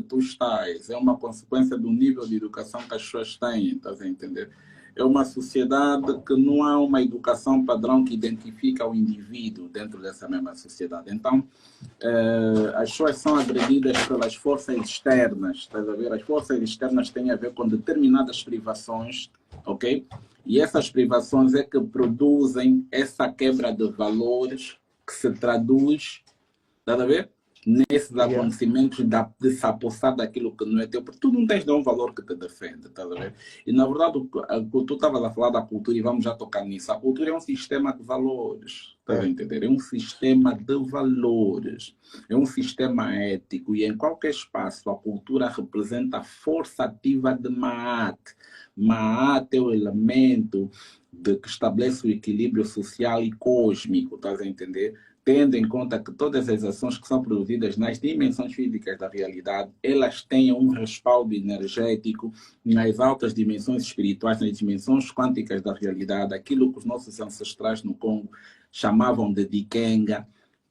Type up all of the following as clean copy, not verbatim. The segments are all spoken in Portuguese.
que tu estás, é uma consequência do nível de educação que as pessoas têm, estás a entender? É uma sociedade que não há uma educação padrão que identifica o indivíduo dentro dessa mesma sociedade. Então, as pessoas são agredidas pelas forças externas, estás a ver? As forças externas têm a ver com determinadas privações, ok? E essas privações é que produzem essa quebra de valores que se traduz, estás a ver? Nesses acontecimentos de se apossar daquilo que não é teu, porque tu não tens de um valor que te defende, estás a ver? E na verdade, tu estavas a falar da cultura e vamos já tocar nisso. A cultura é um sistema de valores, estás a entender? É um sistema de valores, é um sistema ético e em qualquer espaço a cultura representa a força ativa de Ma'at. Ma'at é o elemento que estabelece o equilíbrio social e cósmico, estás a entender? Tendo em conta que todas as ações que são produzidas nas dimensões físicas da realidade, elas têm um respaldo energético nas altas dimensões espirituais, nas dimensões quânticas da realidade, aquilo que os nossos ancestrais no Congo chamavam de Dikenga,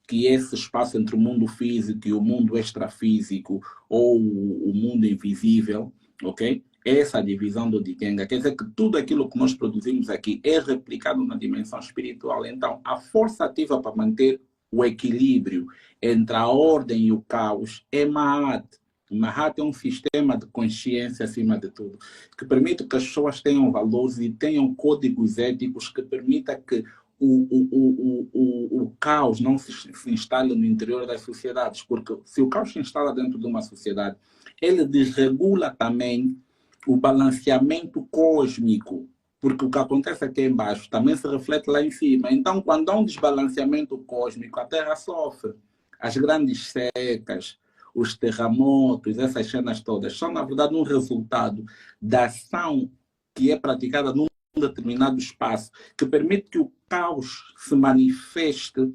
que é esse espaço entre o mundo físico e o mundo extrafísico, ou o mundo invisível, ok? Essa divisão do Dikenga quer dizer que tudo aquilo que nós produzimos aqui é replicado na dimensão espiritual. Então, a força ativa para manter o equilíbrio entre a ordem e o caos é Ma'at. Ma'at é um sistema de consciência, acima de tudo, que permite que as pessoas tenham valores e tenham códigos éticos que permitam que o caos não se instale no interior das sociedades. Porque se o caos se instala dentro de uma sociedade, ele desregula também o balanceamento cósmico, porque o que acontece aqui embaixo também se reflete lá em cima. Então, quando há um desbalanceamento cósmico, a Terra sofre. As grandes secas, os terremotos, essas cenas todas, são, na verdade, um resultado da ação que é praticada num determinado espaço, que permite que o caos se manifeste,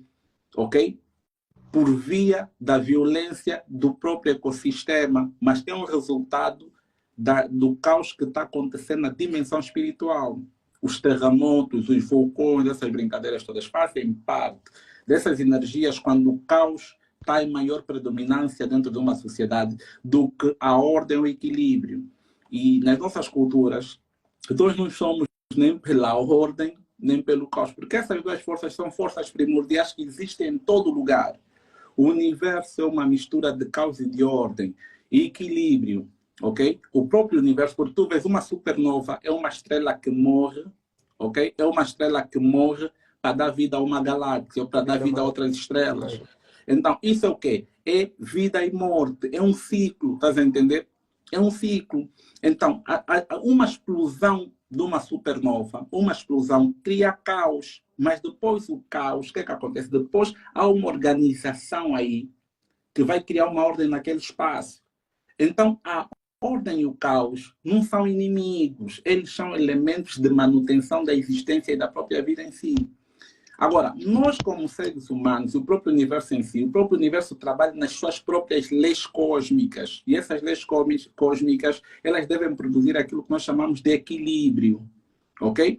ok? Por via da violência do próprio ecossistema, mas tem um resultado do caos que está acontecendo na dimensão espiritual. Os terremotos, os vulcões, essas brincadeiras todas fazem parte dessas energias quando o caos está em maior predominância dentro de uma sociedade do que a ordem ou o equilíbrio. E nas nossas culturas, nós não somos nem pela ordem, nem pelo caos, porque essas duas forças são forças primordiais que existem em todo lugar. O universo é uma mistura de caos e de ordem e equilíbrio. Ok? O próprio universo, porque tu vês uma supernova, é uma estrela que morre, ok? É uma estrela que morre para dar vida a uma galáxia ou para dar vida a outras estrelas. Então, isso é o quê? É vida e morte, é um ciclo, estás a entender? É um ciclo. Então, uma explosão de uma supernova, uma explosão cria caos, mas depois o caos, o que é que acontece? Depois há uma organização aí que vai criar uma ordem naquele espaço. Então, a ordem e o caos não são inimigos, eles são elementos de manutenção da existência e da própria vida em si. Agora, nós como seres humanos, o próprio universo em si, o próprio universo trabalha nas suas próprias leis cósmicas. E essas leis cósmicas, elas devem produzir aquilo que nós chamamos de equilíbrio. Ok?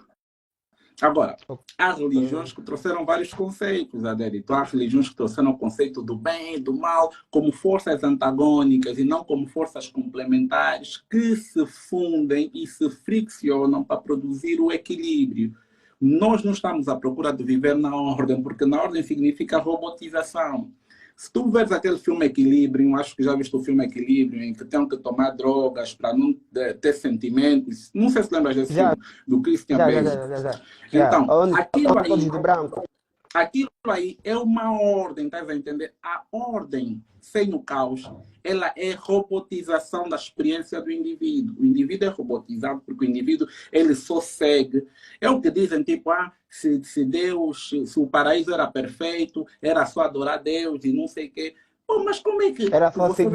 Agora, há religiões que trouxeram vários conceitos, Adérito. Há religiões que trouxeram o conceito do bem e do mal como forças antagônicas e não como forças complementares que se fundem e se friccionam para produzir o equilíbrio. Nós não estamos à procura de viver na ordem, porque na ordem significa robotização. Se tu vês aquele filme Equilíbrio, acho que já viste o filme Equilíbrio, em que tem que tomar drogas para não ter sentimentos. Não sei se lembras desse filme, do Christian Bale. Então, aquilo aí é uma ordem, estás a entender? A ordem sem o caos, ela é robotização da experiência do indivíduo. O indivíduo é robotizado porque o indivíduo, ele só segue. É o que dizem, tipo, se Deus, se o paraíso era perfeito, era só adorar Deus e não sei o quê. Pô, mas como é que... Era só seguir.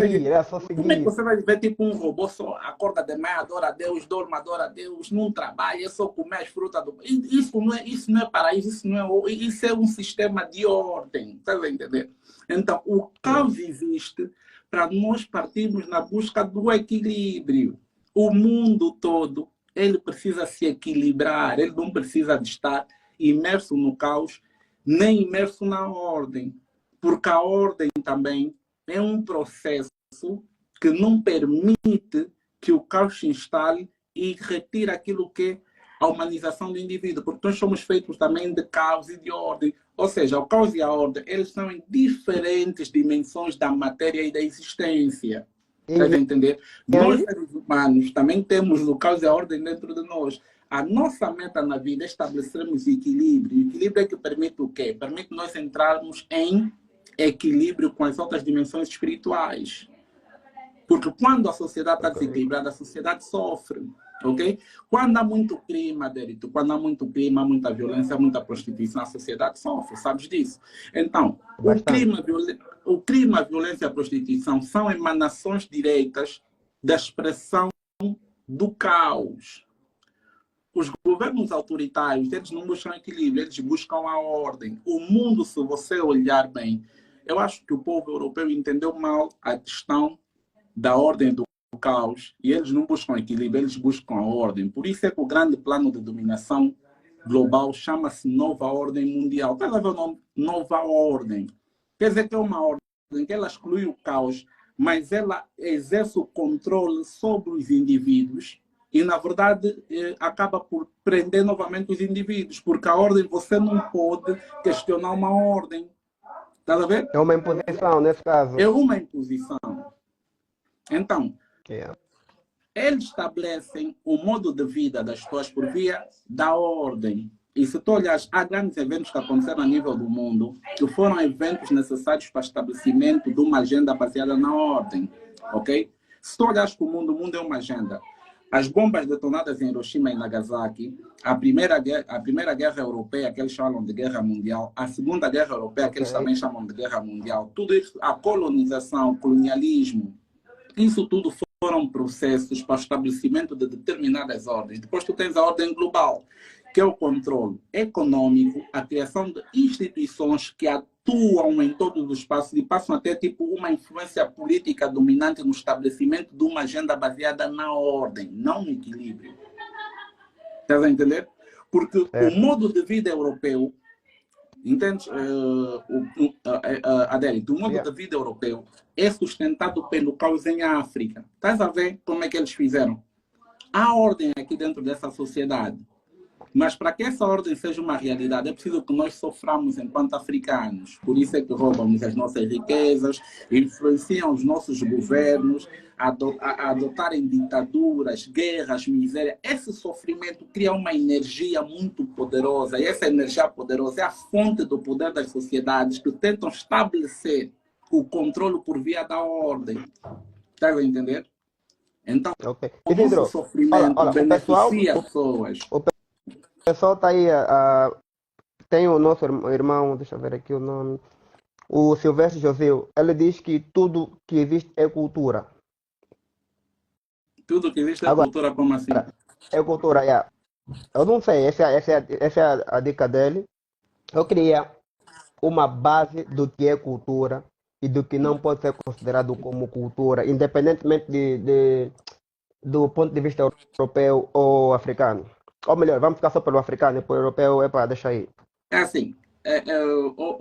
Como é que você vai ver tipo um robô só acorda de manhã, adora a Deus, dorme, adora a Deus, não trabalha, é só comer as frutas do... Isso não é paraíso, isso é um sistema de ordem, está a entender? Então, o caos existe para nós partirmos na busca do equilíbrio. O mundo todo, ele precisa se equilibrar, ele não precisa de estar imerso no caos, nem imerso na ordem. Porque a ordem também é um processo que não permite que o caos se instale e retire aquilo que é a humanização do indivíduo, porque nós somos feitos também de caos e de ordem. Ou seja, o caos e a ordem, eles estão em diferentes dimensões da matéria e da existência. Estás a entender? Nós, seres humanos, também temos o caos e a ordem dentro de nós. A nossa meta na vida é estabelecermos equilíbrio. O equilíbrio é que permite o quê? Permite nós entrarmos em equilíbrio com as outras dimensões espirituais. Porque quando a sociedade está desequilibrada, a sociedade sofre. Ok? Quando há muito crime, Adérito, quando há muito crime, há muita violência, muita prostituição, a sociedade sofre, sabes disso? Então, o crime, a violência e a prostituição são emanações diretas da expressão do caos. Os governos autoritários, eles não buscam equilíbrio, eles buscam a ordem. O mundo, se você olhar bem, eu acho que o povo europeu entendeu mal a questão da ordem do caos, e eles não buscam equilíbrio, eles buscam a ordem. Por isso é que o grande plano de dominação global chama-se Nova Ordem Mundial. Está a ver o nome? Nova Ordem. Quer dizer que é uma ordem que ela exclui o caos, mas ela exerce o controle sobre os indivíduos e, na verdade, acaba por prender novamente os indivíduos, porque a ordem, você não pode questionar uma ordem. Está a ver? É uma imposição, nesse caso. É uma imposição. Então, eles estabelecem o modo de vida das pessoas por via da ordem. E se tu olhas, há grandes eventos que aconteceram a nível do mundo, que foram eventos necessários para o estabelecimento de uma agenda baseada na ordem. Ok? Se tu olhas para o mundo é uma agenda. As bombas detonadas em Hiroshima e Nagasaki, a primeira guerra europeia, que eles chamam de guerra mundial, a segunda guerra europeia, que eles também chamam de guerra mundial, tudo isso, a colonização, o colonialismo, isso tudo foram processos para o estabelecimento de determinadas ordens. Depois tu tens a ordem global, que é o controle econômico, a criação de instituições que atuam em todos os espaços e passam a ter tipo uma influência política dominante no estabelecimento de uma agenda baseada na ordem, não no equilíbrio. Estás a entender? Porque o modo de vida europeu, entende, Adélio, o modo de vida europeu é sustentado pelo caos em África. Estás a ver como é que eles fizeram? Há ordem aqui dentro dessa sociedade. Mas para que essa ordem seja uma realidade, é preciso que nós soframos enquanto africanos. Por isso é que roubam-nos as nossas riquezas, influenciam os nossos governos a adotarem ditaduras, guerras, miséria. Esse sofrimento cria uma energia muito poderosa. E essa energia poderosa é a fonte do poder das sociedades que tentam estabelecer o controle por via da ordem. Está a entender? Então, o nosso sofrimento beneficia as pessoas. O pessoal está aí, tem o nosso irmão, deixa eu ver aqui o nome, o Silvestre José, ele diz que tudo que existe é cultura. Tudo que existe é cultura, como assim? É cultura, Eu não sei, essa é a dica dele. Eu queria uma base do que é cultura e do que não pode ser considerado como cultura, independentemente do ponto de vista europeu ou africano. Ou melhor, vamos ficar só pelo africano e pelo europeu, deixa aí. É assim,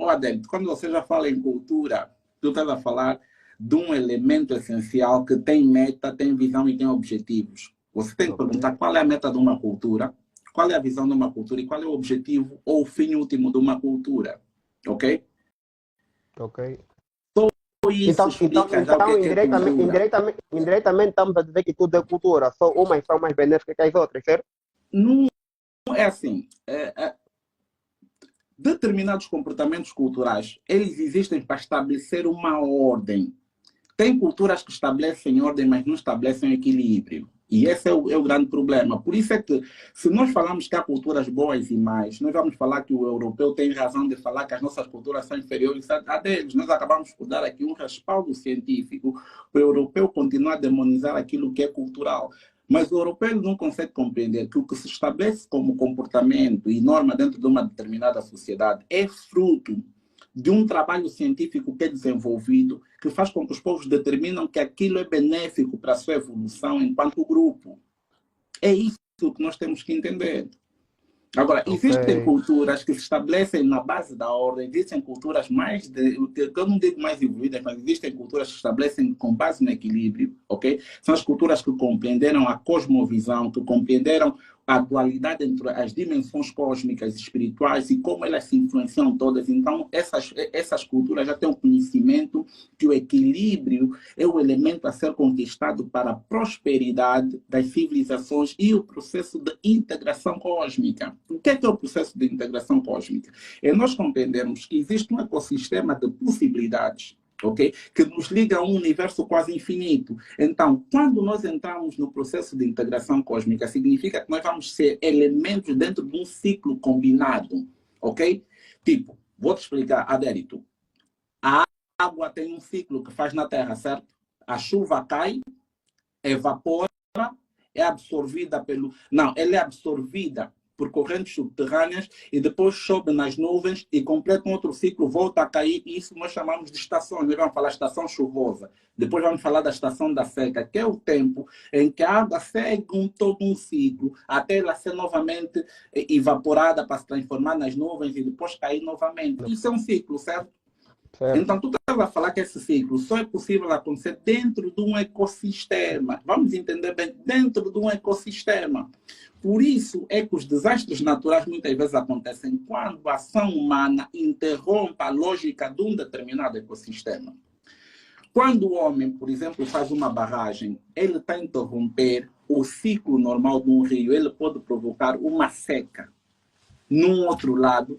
Adélio, quando você já fala em cultura, tu estás a falar de um elemento essencial que tem meta, tem visão e tem objetivos. Você tem que perguntar qual é a meta de uma cultura, qual é a visão de uma cultura e qual é o objetivo ou o fim último de uma cultura. Ok? Ok. Isso indiretamente estamos a dizer que tudo é cultura, só umas são mais benéficas que as outras, certo? Não é assim. Determinados comportamentos culturais, eles existem para estabelecer uma ordem. Tem culturas que estabelecem ordem, mas não estabelecem equilíbrio. E esse é o grande problema. Por isso é que, se nós falamos que há culturas boas e más, nós vamos falar que o europeu tem razão de falar que as nossas culturas são inferiores a deles. Nós acabamos por dar aqui um respaldo científico para o europeu continuar a demonizar aquilo que é cultural. Mas o europeu não consegue compreender que o que se estabelece como comportamento e norma dentro de uma determinada sociedade é fruto de um trabalho científico que é desenvolvido, que faz com que os povos determinam que aquilo é benéfico para a sua evolução enquanto grupo. É isso que nós temos que entender. Agora, Ok. existem culturas que se estabelecem na base da ordem, existem culturas mais, eu não digo mais evoluídas, mas existem culturas que se estabelecem com base no equilíbrio, ok? São as culturas que compreenderam a cosmovisão, que compreenderam a dualidade entre as dimensões cósmicas e espirituais e como elas se influenciam todas. Então, essas culturas já têm o conhecimento que o equilíbrio é o elemento a ser conquistado para a prosperidade das civilizações e o processo de integração cósmica. O que é o processo de integração cósmica? É nós compreendermos que existe um ecossistema de possibilidades, ok? Que nos liga a um universo quase infinito. Então, quando nós entramos no processo de integração cósmica, significa que nós vamos ser elementos dentro de um ciclo combinado, ok? Tipo, vou te explicar, Adérito. A água tem um ciclo que faz na Terra, certo? A chuva cai, evapora, é absorvida pelo... Não, ela é absorvida por correntes subterrâneas e depois sobe nas nuvens e completa um outro ciclo, volta a cair, e isso nós chamamos de estações. Nós vamos falar estação chuvosa, depois vamos falar da estação da seca, que é o tempo em que a água segue todo um ciclo até ela ser novamente evaporada para se transformar nas nuvens e depois cair novamente. Isso é um ciclo, certo? Certo. Então, tu estás a falar que esse ciclo só é possível acontecer dentro de um ecossistema. Vamos entender bem, dentro de um ecossistema. Por isso é que os desastres naturais muitas vezes acontecem quando a ação humana interrompe a lógica de um determinado ecossistema. Quando o homem, por exemplo, faz uma barragem, ele está a interromper o ciclo normal de um rio, ele pode provocar uma seca num outro lado.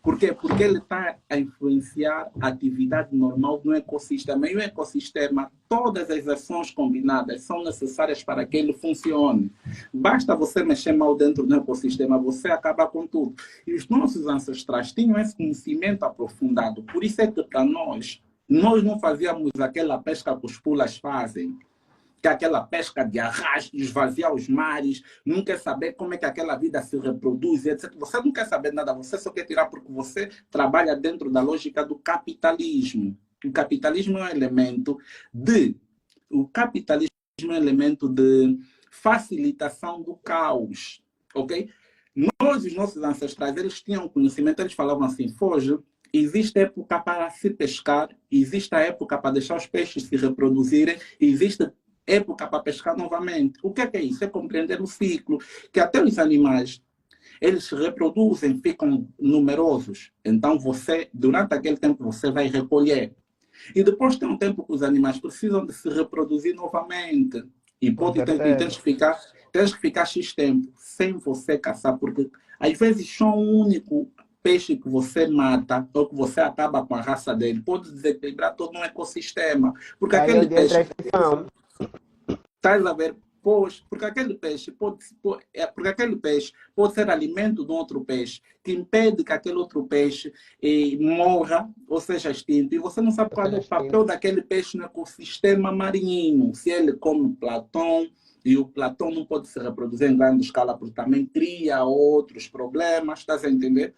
Por quê? Porque ele está a influenciar a atividade normal do ecossistema. E o ecossistema, todas as ações combinadas são necessárias para que ele funcione. Basta você mexer mal dentro do ecossistema, você acaba com tudo. E os nossos ancestrais tinham esse conhecimento aprofundado. Por isso é que para nós não fazíamos aquela pesca que os pulas fazem, que é aquela pesca de arrasto, esvaziar os mares, não quer saber como é que aquela vida se reproduz, etc. Você não quer saber nada, você só quer tirar porque você trabalha dentro da lógica do capitalismo. O capitalismo é um elemento de facilitação do caos, ok? Nós, os nossos ancestrais, eles tinham conhecimento, eles falavam assim, foge, existe época para se pescar, existe a época para deixar os peixes se reproduzirem, existe época para pescar novamente. O que é isso? É compreender o ciclo, que até os animais, eles se reproduzem, ficam numerosos. Então, durante aquele tempo, você vai recolher. E depois tem um tempo que os animais precisam de se reproduzir novamente. E tens que ficar X tempo sem você caçar, porque às vezes só um único peixe que você mata ou que você acaba com a raça dele pode desequilibrar todo um ecossistema. Porque Aí aquele onde entra a peixe... extinção. Estás a ver? Pois, porque aquele peixe pode ser alimento de um outro peixe, que impede que aquele outro peixe morra ou seja extinto. E você não sabe qual é o papel daquele peixe no ecossistema marinho. Se ele come platão, e o platão não pode se reproduzir em grande escala, porque também cria outros problemas, estás a entender?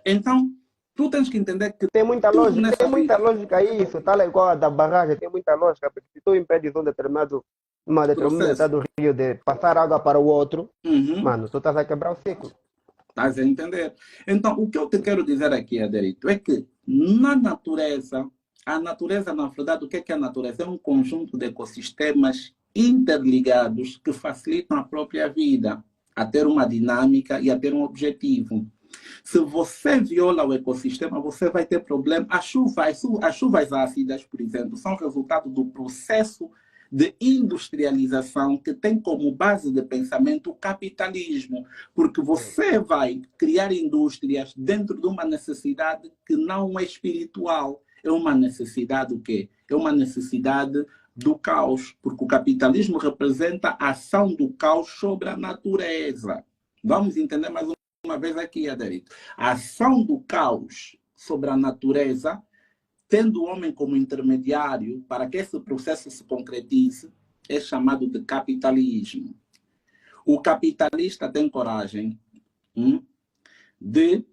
Então, tu tens que entender que Tem muita tudo lógica, nessa tem muita vida... lógica isso, tal igual a da barragem, tem muita lógica, porque se tu impedes uma processo. determinado rio de passar água para o outro, Uhum. mano, tu estás a quebrar o ciclo. Estás a entender? Então, o que eu te quero dizer aqui, Aderito, é que a natureza, na verdade, o que é a natureza? É um conjunto de ecossistemas interligados que facilitam a própria vida a ter uma dinâmica e a ter um objetivo. Se você viola o ecossistema, você vai ter problema. As chuvas ácidas, por exemplo, são resultado do processo de industrialização que tem como base de pensamento o capitalismo, porque você vai criar indústrias dentro de uma necessidade que não é espiritual, é uma necessidade o quê? É uma necessidade do caos, porque o capitalismo representa a ação do caos sobre a natureza. Vamos entender mais uma vez aqui, Aderito. A ação do caos sobre a natureza, tendo o homem como intermediário para que esse processo se concretize, é chamado de capitalismo. O capitalista tem coragem de...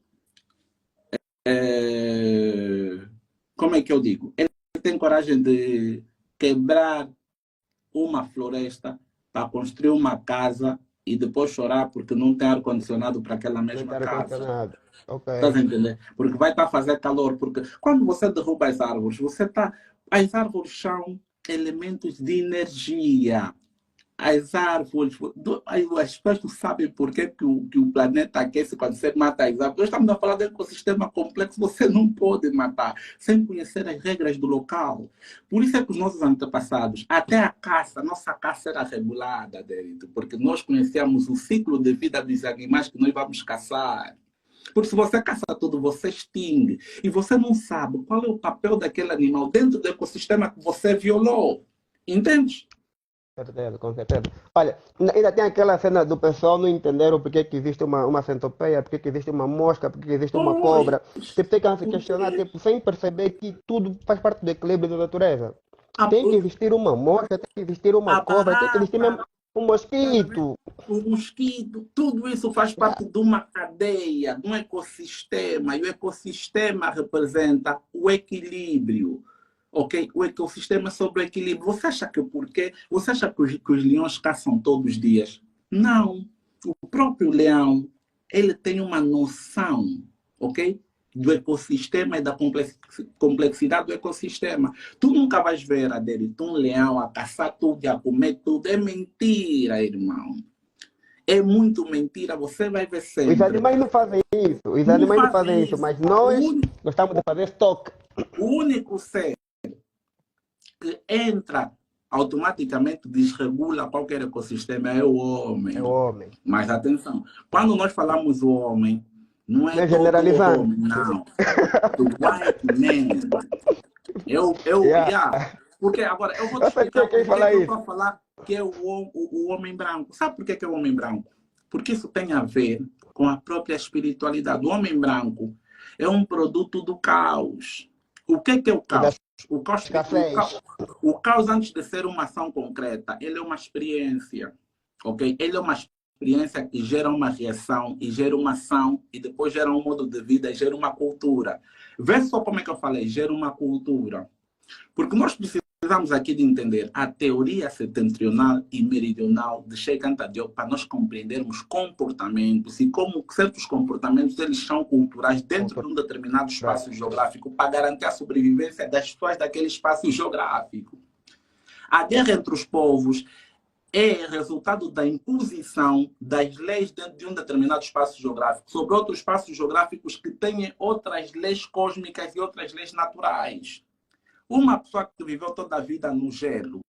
como é que eu digo? Ele tem coragem de quebrar uma floresta para construir uma casa e depois chorar porque não tem ar-condicionado para aquela Não mesma tem casa. ar-condicionado. Ok. Estás a entender? Porque vai estar a fazer calor. Porque quando você derruba as árvores, você está. As árvores são elementos de energia. As árvores, as pessoas não sabem por que o planeta aquece quando você mata as árvores. Nós estamos a falar de um ecossistema complexo, você não pode matar sem conhecer as regras do local. Por isso é que os nossos antepassados, até a caça, nossa caça era regulada, Derito, porque nós conhecíamos o ciclo de vida dos animais que nós vamos caçar. Porque se você caça tudo, você extingue. E você não sabe qual é o papel daquele animal dentro do ecossistema que você violou. Entende? Certeza, com certeza. Olha, ainda tem aquela cena do pessoal não entender o porquê que existe uma centopeia, porquê que existe uma mosca, porquê que existe uma Pois, cobra. Tipo, tem que se questionar, porque tipo, sem perceber que tudo faz parte do equilíbrio da natureza. a, Tem que existir uma mosca, tem que existir uma a cobra, tem que existir mesmo barata, um tá vendo? mosquito. O mosquito, tudo isso faz Yeah, parte de uma cadeia, de um ecossistema, e o ecossistema representa o equilíbrio. Ok? O ecossistema é sobre o equilíbrio. Você acha que por quê? Você acha que os leões caçam todos os dias? Não. O próprio leão, ele tem uma noção, ok? Do ecossistema e da complexidade do ecossistema. Tu nunca vais ver, Aderito, um leão a caçar tudo e a comer tudo. É mentira, irmão. É muito mentira. Você vai ver os sempre. animais não fazem isso, os Não animais não faz fazem isso, isso. mas nós gostamos de fazer estoque. O único ser que entra automaticamente desregula qualquer ecossistema é o É o homem. homem. Mas atenção, quando nós falamos o homem, não é Não é todo o generalizando. homem, não. The white man. Yeah. Yeah. Porque agora, eu vou te Eu sabia explicar que eu ia por que falar eu isso. estou a falar que é o homem branco. Sabe por que é o homem branco? Porque isso tem a ver com a própria espiritualidade. O homem branco é um produto do caos. O que é o E da caos? O caos, o caos, escassez. o caos, antes de ser uma ação concreta, ele é uma experiência. Ok? Ele é uma experiência que gera uma reação e gera uma ação e depois gera um modo de vida e gera uma cultura. Vê só como é que eu falei, gera uma cultura. Porque nós precisamos aqui de entender a teoria setentrional e meridional de Sheikh Anta Diop para nós compreendermos comportamentos e como certos comportamentos eles são culturais dentro de um determinado espaço geográfico para garantir a sobrevivência das pessoas daquele espaço geográfico. A guerra entre os povos é resultado da imposição das leis dentro de um determinado espaço geográfico sobre outros espaços geográficos que têm outras leis cósmicas e outras leis naturais. Uma pessoa que viveu toda a vida no gelo,